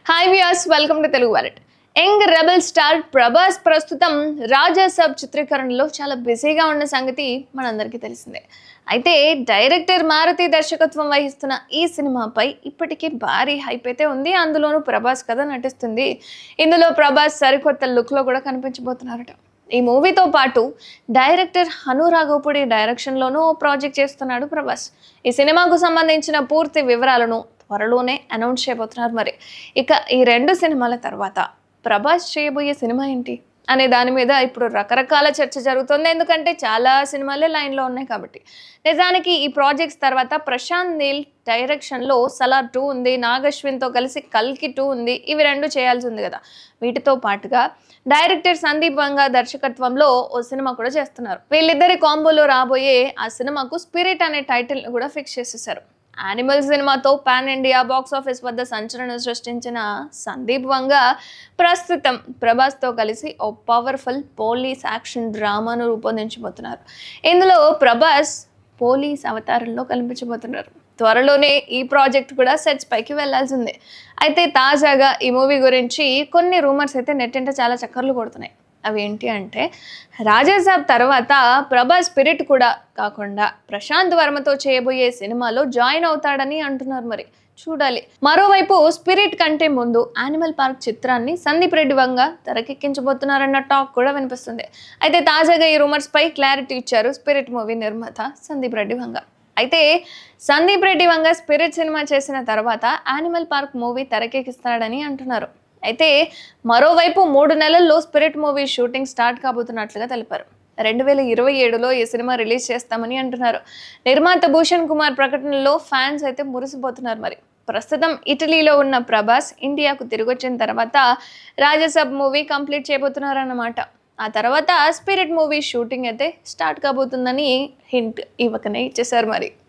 Hi viewers, welcome to Telugu wallet. Young rebel star Prabhas ప్రస్తుతం రాజా సాబ్ చిత్రీకరణలో చాలా బిజీగా ఉన్న సంగతి మనందరికీ తెలిసిందే. అయితే డైరెక్టర్ మారుతి దర్శకత్వం వహిస్తున్న ఈ సినిమాపై ఇప్పటికీ భారీ హైప్ అయితే ఉంది. అందులోనూ ప్రభాస్ కథ నటిస్తుంది. ఇందులో ప్రభాస్ సరికొత్త లుక్లో కూడా కనిపించబోతున్నారట. ఈ మూవీతో పాటు డైరెక్టర్ హను రాఘవపూడి డైరెక్షన్లోనూ ప్రాజెక్ట్ చేస్తున్నాడు ప్రభాస్. ఈ సినిమాకు సంబంధించిన పూర్తి వివరాలను త్వరలోనే అనౌన్స్ చేయబోతున్నారు. మరి ఇక ఈ రెండు సినిమాల తర్వాత ప్రభాస్ చేయబోయే సినిమా ఏంటి అనే దాని మీద ఇప్పుడు రకరకాల చర్చ జరుగుతుంది. ఎందుకంటే చాలా సినిమాలే లైన్లో ఉన్నాయి కాబట్టి. నిజానికి ఈ ప్రాజెక్ట్స్ తర్వాత ప్రశాంత్ నీల్ డైరెక్షన్లో సలార్ 2 ఉంది, నాగశ్విన్తో కలిసి కల్కి 2 ఉంది. ఇవి రెండు చేయాల్సి ఉంది కదా. వీటితో పాటుగా డైరెక్టర్ సందీప్ వంగా దర్శకత్వంలో ఓ సినిమా కూడా చేస్తున్నారు. వీళ్ళిద్దరి కాంబోలో రాబోయే ఆ సినిమాకు స్పిరిట్ అనే టైటిల్ కూడా ఫిక్స్ చేసేసారు. యానిమల్ సినిమాతో పాన్ ఇండియా బాక్స్ ఆఫీస్ వద్ద సంచలనం సృష్టించిన సందీప్ వంగా ప్రస్తుతం ప్రభాస్తో కలిసి ఓ పవర్ఫుల్ పోలీస్ యాక్షన్ డ్రామాను రూపొందించబోతున్నారు. ఇందులో ప్రభాస్ పోలీస్ అవతారంలో కనిపించబోతున్నారు. త్వరలోనే ఈ ప్రాజెక్ట్ కూడా సెట్స్ పైకి వెళ్లాల్సిందే. అయితే తాజాగా ఈ మూవీ గురించి కొన్ని రూమర్స్ అయితే నెట్టింట చాలా చక్కర్లు కొడుతున్నాయి. అవి ఏంటి అంటే, రాజాసాబ్ తర్వాత ప్రభాస్ స్పిరిట్ కూడా కాకుండా ప్రశాంత్ వర్మతో చేయబోయే సినిమాలో జాయిన్ అవుతాడని అంటున్నారు. మరి చూడాలి. మరోవైపు స్పిరిట్ కంటే ముందు యానిమల్ పార్క్ చిత్రాన్ని సందీప్ రెడ్డి వంగ తెరకెక్కించబోతున్నారన్న టాక్ కూడా వినిపిస్తుంది. అయితే తాజాగా ఈ రూమర్స్ పై క్లారిటీ ఇచ్చారు స్పిరిట్ మూవీ నిర్మాత సందీప్ రెడ్డి వంగ. అయితే సందీప్ రెడ్డి వంగ స్పిరిట్ సినిమా చేసిన తర్వాత యానిమల్ పార్క్ మూవీ తెరకెక్కిస్తాడని అంటున్నారు. అయితే మరోవైపు 3 నెలల్లో స్పిరిట్ మూవీ షూటింగ్ స్టార్ట్ కాబోతున్నట్లుగా తెలిపారు. 2027లో ఈ సినిమా రిలీజ్ చేస్తామని అంటున్నారు. నిర్మాత భూషణ్ కుమార్ ప్రకటనలో ఫ్యాన్స్ అయితే మురిసిపోతున్నారు. మరి ప్రస్తుతం ఇటలీలో ఉన్న ప్రభాస్ ఇండియాకు తిరిగొచ్చిన తర్వాత రాజాసాబ్ మూవీ కంప్లీట్ చేయబోతున్నారన్నమాట. ఆ తర్వాత స్పిరిట్ మూవీ షూటింగ్ అయితే స్టార్ట్ కాబోతుందని హింట్ ఇవ్వకనే ఇచ్చేశారు. మరి